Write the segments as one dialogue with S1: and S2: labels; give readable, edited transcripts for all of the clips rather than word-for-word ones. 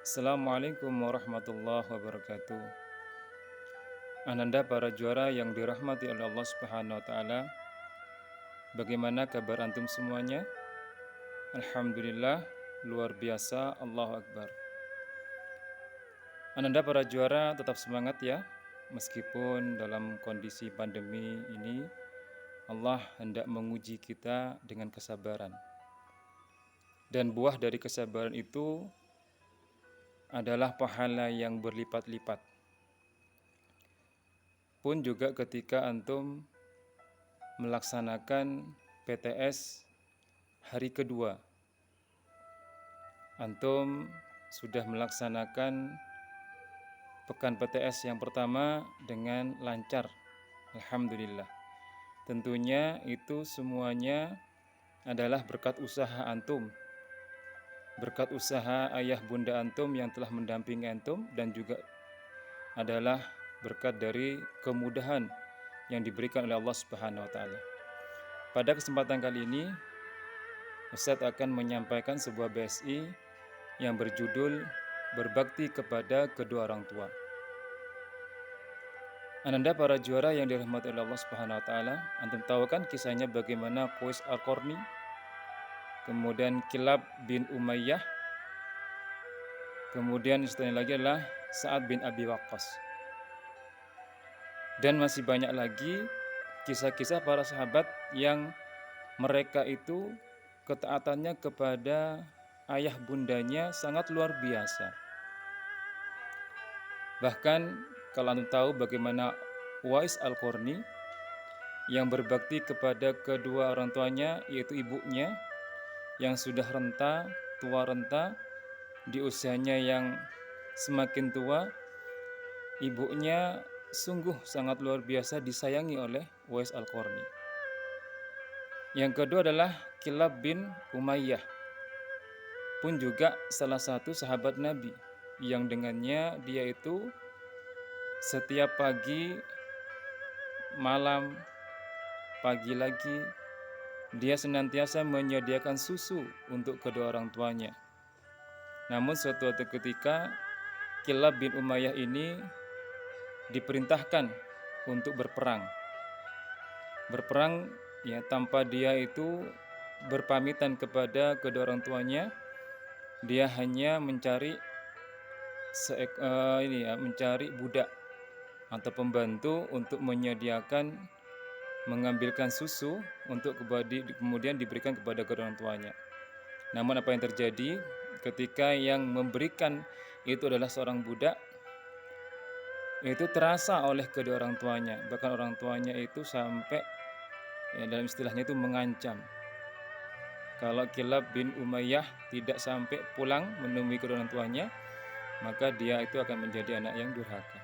S1: Assalamualaikum warahmatullahi wabarakatuh. Ananda para juara yang dirahmati oleh Allah Subhanahu wa taala. Bagaimana kabar antum semuanya? Alhamdulillah, luar biasa, Allahu Akbar. Ananda para juara tetap semangat ya. Meskipun dalam kondisi pandemi ini Allah hendak menguji kita dengan kesabaran. Dan buah dari kesabaran itu adalah pahala yang berlipat-lipat. Pun juga ketika antum melaksanakan PTS hari kedua, antum sudah melaksanakan pekan PTS yang pertama dengan lancar, alhamdulillah. Tentunya itu semuanya adalah berkat usaha antum, berkat usaha ayah bunda antum yang telah mendampingi antum, dan juga adalah berkat dari kemudahan yang diberikan oleh Allah Subhanahu wa taala. Pada kesempatan kali ini Ustadz akan menyampaikan sebuah BSI yang berjudul Berbakti kepada Kedua Orang Tua. Ananda para juara yang dirahmati oleh Allah Subhanahu wa taala, antum tahu kan kisahnya bagaimana Qais Al-Qarni, kemudian Kilab bin Umayyah, kemudian setelahnya lagi adalah Sa'ad bin Abi Waqqas. Dan masih banyak lagi kisah-kisah para sahabat yang mereka itu ketaatannya kepada ayah bundanya sangat luar biasa. Bahkan kalau antum tahu bagaimana Uwais Al-Qarni yang berbakti kepada kedua orang tuanya, yaitu ibunya yang sudah tua renta, di usianya yang semakin tua, ibunya sungguh sangat luar biasa disayangi oleh Uwais Al-Qarni. Yang kedua adalah Kilab bin Umayyah, pun juga salah satu sahabat Nabi yang dengannya dia itu setiap pagi, malam, pagi lagi, dia senantiasa menyediakan susu untuk kedua orang tuanya. Namun suatu ketika Kilab bin Umayyah ini diperintahkan untuk berperang ya, tanpa dia itu berpamitan kepada kedua orang tuanya. Dia hanya mencari mencari budak atau pembantu untuk menyediakan mengambilkan susu untuk kemudian diberikan kepada kedua orang tuanya. Namun apa yang terjadi ketika yang memberikan itu adalah seorang budak, itu terasa oleh kedua orang tuanya. Bahkan orang tuanya itu sampai dalam istilahnya itu mengancam, kalau Kilab bin Umayyah tidak sampai pulang menemui kedua orang tuanya, maka dia itu akan menjadi anak yang durhaka.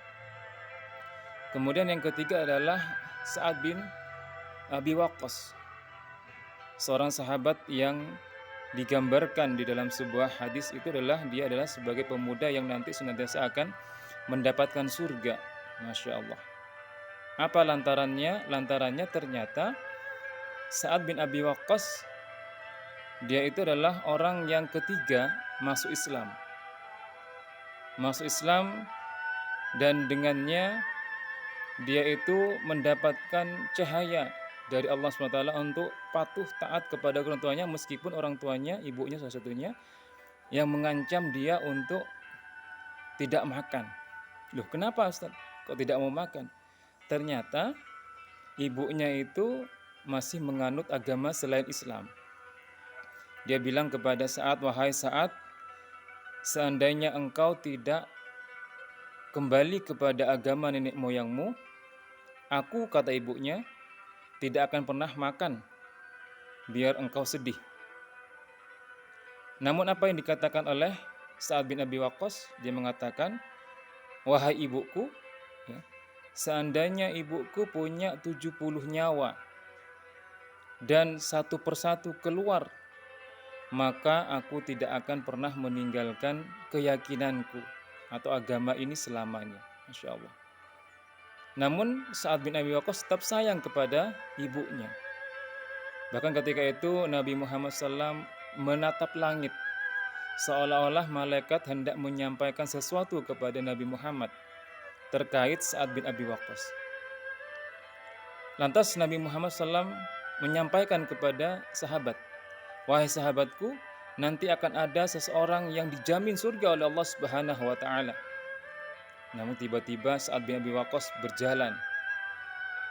S1: Kemudian yang ketiga adalah Sa'ad bin Abi Waqqas, seorang sahabat yang digambarkan di dalam sebuah hadis itu adalah dia adalah sebagai pemuda yang nanti senantiasa akan mendapatkan surga. Masya Allah. Apa lantarannya? Lantarannya ternyata Sa'ad bin Abi Waqqas, dia itu adalah orang yang ketiga masuk Islam. Dan dengannya dia itu mendapatkan cahaya dari Allah SWT untuk patuh taat kepada orang tuanya, meskipun orang tuanya, ibunya salah satunya, yang mengancam dia untuk tidak makan. Loh, kenapa Ustaz? Kok tidak mau makan? Ternyata ibunya itu masih menganut agama selain Islam. Dia bilang kepada Sa'ad, wahai Sa'ad, seandainya engkau tidak kembali kepada agama nenek moyangmu, aku, kata ibunya, tidak akan pernah makan biar engkau sedih. Namun apa yang dikatakan oleh Sa'ad bin Abi Waqqas? Dia mengatakan, wahai ibuku, ya, seandainya ibuku punya 70 nyawa dan satu persatu keluar, maka aku tidak akan pernah meninggalkan keyakinanku atau agama ini selamanya. Masya Allah. Namun Sa'ad bin Abi Waqqas tetap sayang kepada ibunya. Bahkan ketika itu Nabi Muhammad SAW menatap langit seolah-olah malaikat hendak menyampaikan sesuatu kepada Nabi Muhammad terkait Sa'ad bin Abi Waqqas. Lantas Nabi Muhammad SAW menyampaikan kepada sahabat, "Wahai sahabatku, nanti akan ada seseorang yang dijamin surga oleh Allah Subhanahu wa taala." Namun tiba-tiba Sa'ad bin Abi Waqqas berjalan.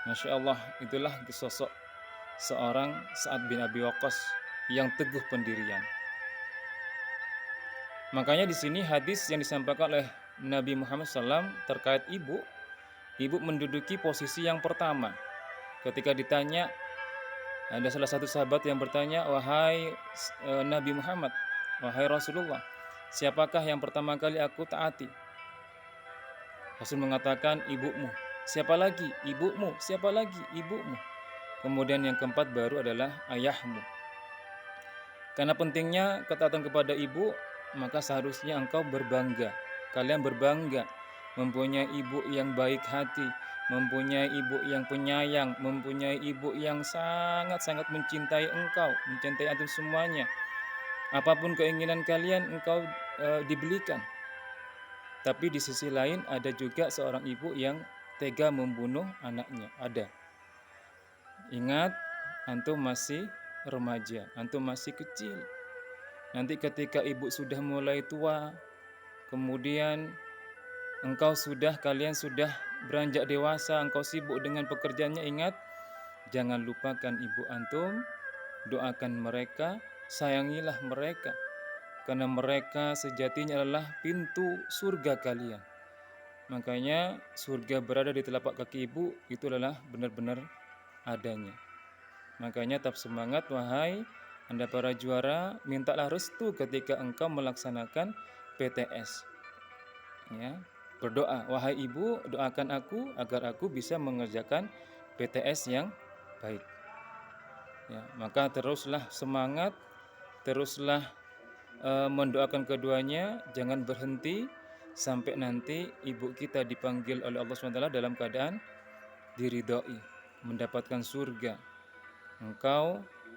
S1: Masya Allah, itulah sosok seorang Sa'ad bin Abi Waqqas yang teguh pendirian. Makanya di sini hadis yang disampaikan oleh Nabi Muhammad SAW terkait ibu menduduki posisi yang pertama. Ketika ditanya, ada salah satu sahabat yang bertanya, "Wahai Nabi Muhammad, wahai Rasulullah, siapakah yang pertama kali aku taati?" Rasul mengatakan, "Ibumu." "Siapa lagi?" "Ibumu." "Siapa lagi?" "Ibumu." Kemudian yang keempat baru adalah ayahmu. Karena pentingnya ketaatan kepada ibu, maka seharusnya engkau berbangga. Kalian berbangga mempunyai ibu yang baik hati, mempunyai ibu yang penyayang, mempunyai ibu yang sangat-sangat mencintai engkau, mencintai antum semuanya. Apapun keinginan kalian engkau dibelikan. Tapi di sisi lain ada juga seorang ibu yang tega membunuh anaknya. Ada. Ingat, antum masih remaja, antum masih kecil. Nanti ketika ibu sudah mulai tua, kemudian kalian sudah beranjak dewasa, engkau sibuk dengan pekerjaannya, ingat, jangan lupakan ibu antum, doakan mereka, sayangilah mereka. Karena mereka sejatinya adalah pintu surga kalian. Makanya surga berada di telapak kaki ibu, itu adalah benar-benar adanya. Makanya tetap semangat wahai Anda para juara, mintalah restu ketika engkau melaksanakan PTS. Ya, berdoa, "Wahai ibu, doakan aku agar aku bisa mengerjakan PTS yang baik." Ya, maka teruslah semangat, teruslah mendoakan keduanya, jangan berhenti sampai nanti ibu kita dipanggil oleh Allah SWT dalam keadaan diridhoi, mendapatkan surga.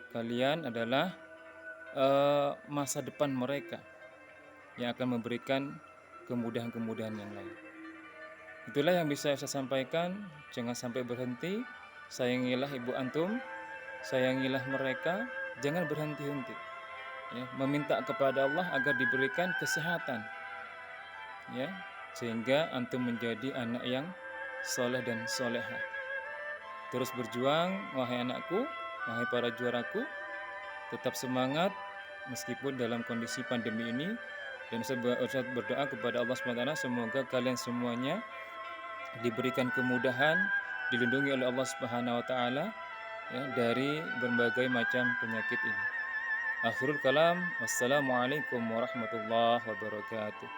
S1: Kalian adalah masa depan mereka yang akan memberikan kemudahan-kemudahan yang lain. Itulah yang bisa saya sampaikan. Jangan sampai berhenti. Sayangilah ibu antum, sayangilah mereka, jangan berhenti-henti. Ya, meminta kepada Allah agar diberikan kesehatan. Ya, sehingga antum menjadi anak yang soleh dan solehah. Terus berjuang, wahai anakku, wahai para juaraku, tetap semangat meskipun dalam kondisi pandemi ini. Dan saya berdoa kepada Allah SWT, semoga kalian semuanya diberikan kemudahan, dilindungi oleh Allah Subhanahu wa taala ya, dari berbagai macam penyakit ini. Akhirul kalam, wassalamualaikum warahmatullahi wabarakatuh.